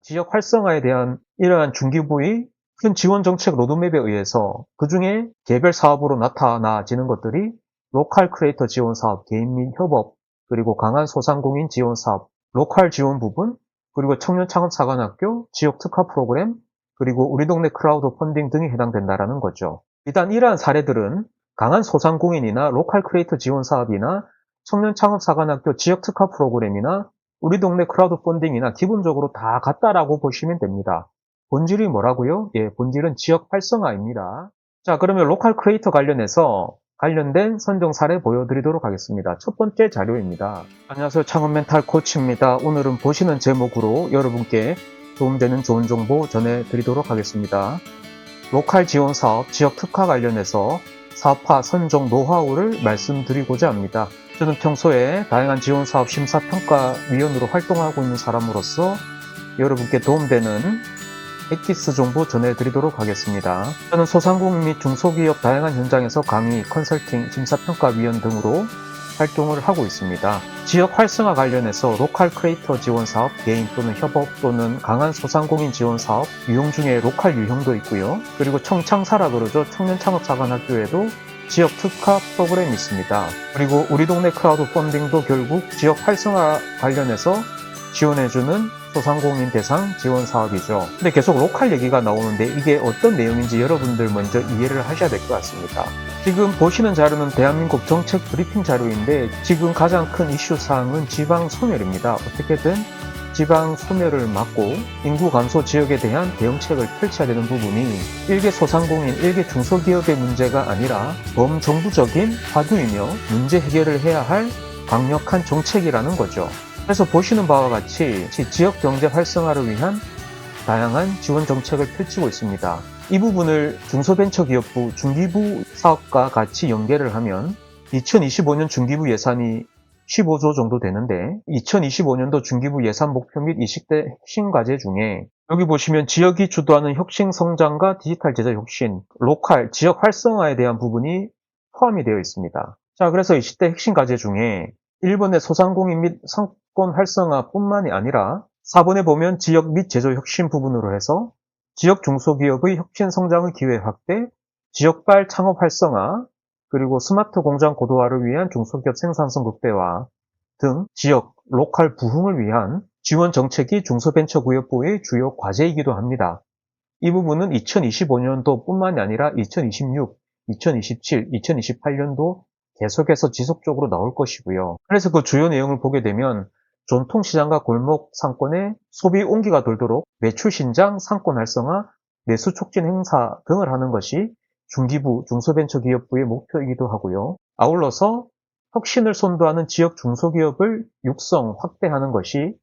지역 활성화에 대한 이러한 중기부의 큰 지원 정책 로드맵에 의해서 그중에 개별 사업으로 나타나지는 것들이 로컬 크리에이터 지원 사업, 개인 및 협업, 그리고 강한 소상공인 지원 사업, 로컬 지원 부분, 그리고 청년 창업 사관학교, 지역 특화 프로그램, 그리고 우리 동네 크라우드 펀딩 등이 해당된다는 거죠. 일단 이러한 사례들은 강한 소상공인이나 로컬 크리에이터 지원 사업이나 청년 창업 사관학교 지역 특화 프로그램이나 우리 동네 크라우드 펀딩이나 기본적으로 다 같다라고 보시면 됩니다. 본질이 뭐라고요? 예, 본질은 지역 활성화입니다. 자, 그러면 로컬 크리에이터 관련해서 관련된 선정 사례 보여드리도록 하겠습니다. 첫 번째 자료입니다. 안녕하세요. 창업 멘탈 코치입니다. 오늘은 보시는 제목으로 여러분께 도움되는 좋은 정보 전해드리도록 하겠습니다. 로컬 지원 사업, 지역 특화 관련해서 사업화 선정 노하우를 말씀드리고자 합니다. 저는 평소에 다양한 지원 사업 심사평가위원으로 활동하고 있는 사람으로서 여러분께 도움되는 엑기스 정보 전해드리도록 하겠습니다. 저는 소상공인 및 중소기업 다양한 현장에서 강의, 컨설팅, 심사평가위원 등으로 활동을 하고 있습니다. 지역 활성화 관련해서 로컬 크리에이터 지원 사업, 개인 또는 협업 또는 강한 소상공인 지원 사업, 유형 중에 로컬 유형도 있고요. 그리고 청창사라 그러죠. 청년 창업사관학교에도 지역 특화 프로그램이 있습니다. 그리고 우리 동네 크라우드 펀딩도 결국 지역 활성화 관련해서 지원해주는 소상공인 대상 지원 사업이죠. 근데 계속 로컬 얘기가 나오는데 이게 어떤 내용인지 여러분들 먼저 이해를 하셔야 될 것 같습니다. 지금 보시는 자료는 대한민국 정책 브리핑 자료인데 지금 가장 큰 이슈 사항은 지방 소멸입니다. 어떻게든 지방 소멸을 막고 인구 감소 지역에 대한 대응책을 펼쳐야 되는 부분이 일개 소상공인, 일개 중소기업의 문제가 아니라 범정부적인 화두이며 문제 해결을 해야 할 강력한 정책이라는 거죠. 그래서 보시는 바와 같이 지역 경제 활성화를 위한 다양한 지원 정책을 펼치고 있습니다. 이 부분을 중소벤처기업부 중기부 사업과 같이 연계를 하면 2025년 중기부 예산이 15조 정도 되는데 2025년도 중기부 예산 목표 및 20대 핵심 과제 중에 여기 보시면 지역이 주도하는 혁신 성장과 디지털 제도 혁신, 로컬, 지역 활성화에 대한 부분이 포함이 되어 있습니다. 자, 그래서 20대 핵심 과제 중에 1번의 소상공인 및 상권 활성화뿐만이 아니라 4번에 보면 지역 및 제조 혁신 부분으로 해서 지역 중소기업의 혁신 성장의 기회 확대, 지역발 창업 활성화, 그리고 스마트 공장 고도화를 위한 중소기업 생산성 극대화 등 지역, 로컬 부흥을 위한 지원 정책이 중소벤처구역부의 주요 과제이기도 합니다. 이 부분은 2025년도뿐만이 아니라 2026, 2027, 2028년도 계속해서 지속적으로 나올 것이고요. 그래서 그 주요 내용을 보게 되면 전통시장과 골목 상권의 소비 온기가 돌도록 매출 신장, 상권 활성화, 내수 촉진 행사 등을 하는 것이 중기부, 중소벤처기업부의 목표이기도 하고요. 아울러서 혁신을 선도하는 지역 중소기업을 육성, 확대하는 것이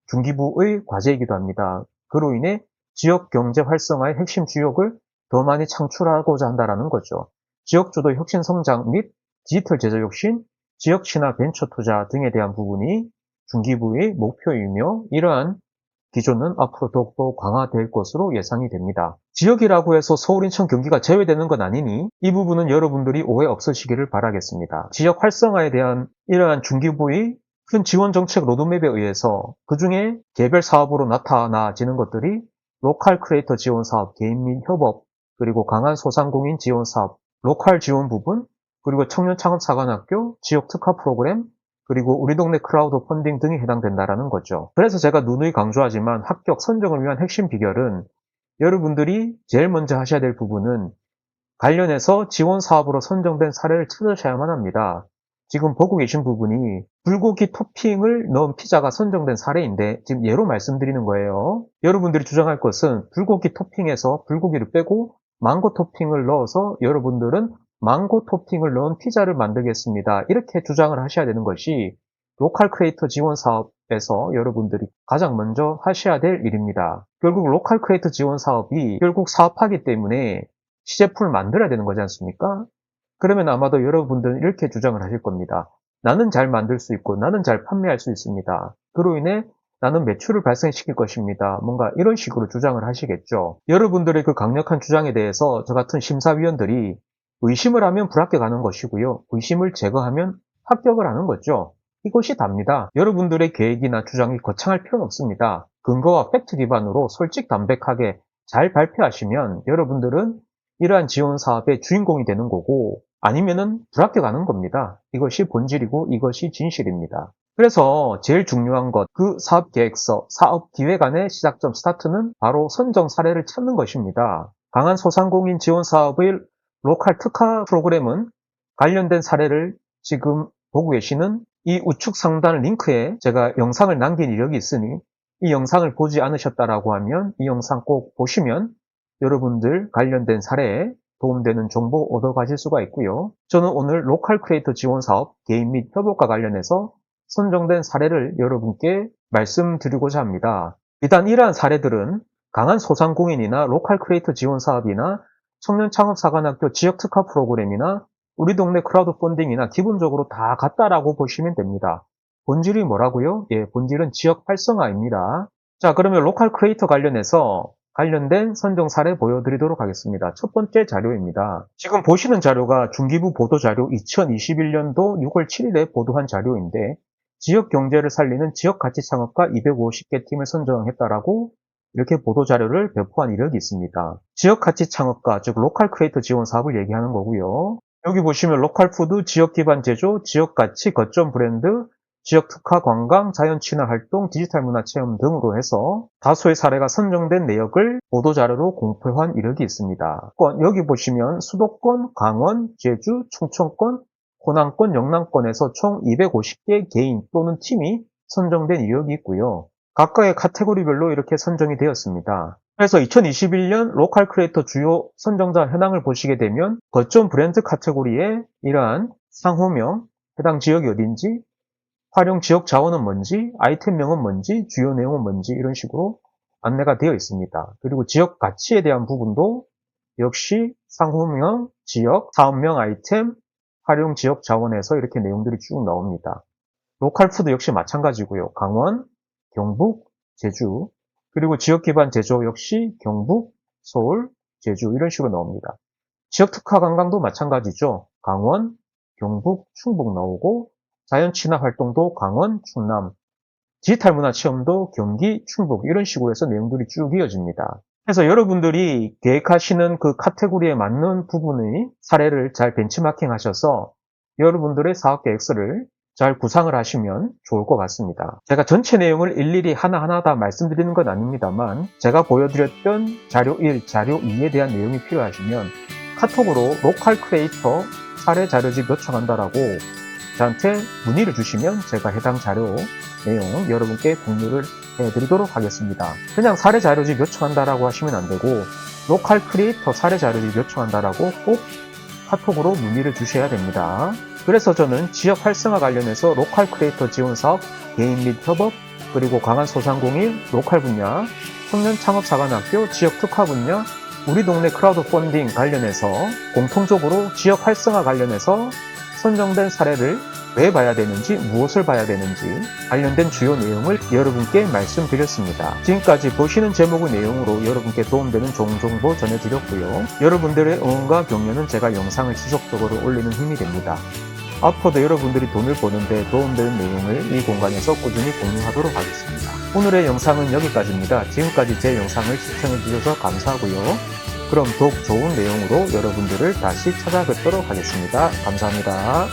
중기부의 과제이기도 합니다. 그로 인해 지역 경제 활성화의 핵심 주역을 더 많이 창출하고자 한다는 거죠. 지역주도 혁신 성장 및 디지털 제조 혁신, 지역 친화 벤처 투자 등에 대한 부분이 중기부의 목표이며 이러한 기조는 앞으로 더욱더 강화될 것으로 예상이 됩니다. 지역이라고 해서 서울, 인천, 경기가 제외되는 건 아니니 이 부분은 여러분들이 오해 없으시기를 바라겠습니다. 지역 활성화에 대한 이러한 중기부의 큰 지원 정책 로드맵에 의해서 그중에 개별 사업으로 나타나지는 것들이 로컬 크리에이터 지원 사업, 개인 및 협업, 그리고 강한 소상공인 지원 사업, 로컬 지원 부분, 그리고 청년 창업 사관학교, 지역 특화 프로그램, 그리고 우리 동네 크라우드 펀딩 등이 해당된다는 거죠. 그래서 제가 누누이 강조하지만 합격 선정을 위한 핵심 비결은 여러분들이 제일 먼저 하셔야 될 부분은 관련해서 지원 사업으로 선정된 사례를 찾으셔야만 합니다. 지금 보고 계신 부분이 불고기 토핑을 넣은 피자가 선정된 사례인데 지금 예로 말씀드리는 거예요. 여러분들이 주장할 것은 불고기 토핑에서 불고기를 빼고 망고 토핑을 넣어서 여러분들은 망고 토핑을 넣은 피자를 만들겠습니다. 이렇게 주장을 하셔야 되는 것이 로컬 크리에이터 지원 사업에서 여러분들이 가장 먼저 하셔야 될 일입니다. 결국 로컬 크리에이터 지원 사업이 결국 사업하기 때문에 시제품을 만들어야 되는 거지 않습니까? 그러면 아마도 여러분들은 이렇게 주장을 하실 겁니다. 나는 잘 만들 수 있고 나는 잘 판매할 수 있습니다. 그로 인해 나는 매출을 발생시킬 것입니다. 뭔가 이런 식으로 주장을 하시겠죠. 여러분들의 그 강력한 주장에 대해서 저 같은 심사위원들이 의심을 하면 불합격하는 것이고요. 의심을 제거하면 합격을 하는 거죠. 이것이 답니다. 여러분들의 계획이나 주장이 거창할 필요는 없습니다. 근거와 팩트 기반으로 솔직담백하게 잘 발표하시면 여러분들은 이러한 지원 사업의 주인공이 되는 거고, 아니면은 불합격하는 겁니다. 이것이 본질이고 이것이 진실입니다. 그래서 제일 중요한 것, 그 사업계획서, 사업기획안의 시작점 스타트는 바로 선정 사례를 찾는 것입니다. 강한 소상공인 지원 사업의 로컬 특화 프로그램은 관련된 사례를 지금 보고 계시는 이 우측 상단 링크에 제가 영상을 남긴 이력이 있으니 이 영상을 보지 않으셨다라고 하면 이 영상 꼭 보시면 여러분들 관련된 사례에 도움되는 정보 얻어 가실 수가 있고요. 저는 오늘 로컬 크리에이터 지원 사업 개인 및 협업과 관련해서 선정된 사례를 여러분께 말씀드리고자 합니다. 일단 이러한 사례들은 강한 소상공인이나 로컬 크리에이터 지원 사업이나 청년 창업 사관학교 지역 특화 프로그램이나 우리 동네 크라우드 펀딩이나 기본적으로 다 같다라고 보시면 됩니다. 본질이 뭐라고요? 예, 본질은 지역 활성화입니다. 자, 그러면 로컬 크리에이터 관련해서 관련된 선정 사례 보여드리도록 하겠습니다. 첫 번째 자료입니다. 지금 보시는 자료가 중기부 보도자료 2021년도 6월 7일에 보도한 자료인데 지역 경제를 살리는 지역 가치 창업가 250개 팀을 선정했다라고 이렇게 보도자료를 배포한 이력이 있습니다. 지역 가치 창업가, 즉 로컬 크리에이터 지원 사업을 얘기하는 거고요. 여기 보시면 로컬 푸드, 지역 기반 제조, 지역 가치, 거점 브랜드, 지역 특화 관광, 자연 친화 활동, 디지털 문화 체험 등으로 해서 다수의 사례가 선정된 내역을 보도자료로 공표한 이력이 있습니다. 여기 보시면 수도권, 강원, 제주, 충청권, 호남권, 영남권에서 총 250개 개인 또는 팀이 선정된 이력이 있고요. 각각의 카테고리별로 이렇게 선정이 되었습니다. 그래서 2021년 로컬 크리에이터 주요 선정자 현황을 보시게 되면 거점 브랜드 카테고리에 이러한 상호명, 해당 지역이 어딘지, 활용 지역 자원은 뭔지, 아이템명은 뭔지, 주요 내용은 뭔지 이런 식으로 안내가 되어 있습니다. 그리고 지역 가치에 대한 부분도 역시 상호명, 지역, 사업명, 아이템, 활용 지역 자원에서 이렇게 내용들이 쭉 나옵니다. 로컬 푸드 역시 마찬가지고요. 강원, 경북, 제주, 그리고 지역 기반 제조 역시 경북, 서울, 제주 이런 식으로 나옵니다. 지역 특화 관광도 마찬가지죠. 강원, 경북, 충북 나오고 자연 친화 활동도 강원, 충남, 디지털 문화 체험도 경기, 충북 이런 식으로 해서 내용들이 쭉 이어집니다. 그래서 여러분들이 계획하시는 그 카테고리에 맞는 부분의 사례를 잘 벤치마킹 하셔서 여러분들의 사업 계획서를 잘 구상을 하시면 좋을 것 같습니다. 제가 전체 내용을 일일이 하나하나 다 말씀드리는 건 아닙니다만 제가 보여드렸던 자료 1, 자료 2에 대한 내용이 필요하시면 카톡으로 로컬 크리에이터 사례 자료집 요청한다라고 저한테 문의를 주시면 제가 해당 자료 내용 여러분께 공유를 해드리도록 하겠습니다. 그냥 사례 자료집 요청한다라고 하시면 안 되고 로컬 크리에이터 사례 자료집 요청한다라고 꼭 카톡으로 문의를 주셔야 됩니다. 그래서 저는 지역 활성화 관련해서 로컬 크리에이터 지원 사업, 개인 및 협업, 그리고 강한 소상공인, 로컬 분야, 청년 창업 사관학교, 지역 특화 분야, 우리 동네 크라우드 펀딩 관련해서 공통적으로 지역 활성화 관련해서 선정된 사례를 왜 봐야 되는지, 무엇을 봐야 되는지 관련된 주요 내용을 여러분께 말씀드렸습니다. 지금까지 보시는 제목의 내용으로 여러분께 도움되는 좋은 정보 전해드렸고요. 여러분들의 응원과 격려는 제가 영상을 지속적으로 올리는 힘이 됩니다. 앞으로도 여러분들이 돈을 버는데 도움되는 내용을 이 공간에서 꾸준히 공유하도록 하겠습니다. 오늘의 영상은 여기까지입니다. 지금까지 제 영상을 시청해주셔서 감사하고요. 그럼 더욱 좋은 내용으로 여러분들을 다시 찾아뵙도록 하겠습니다. 감사합니다.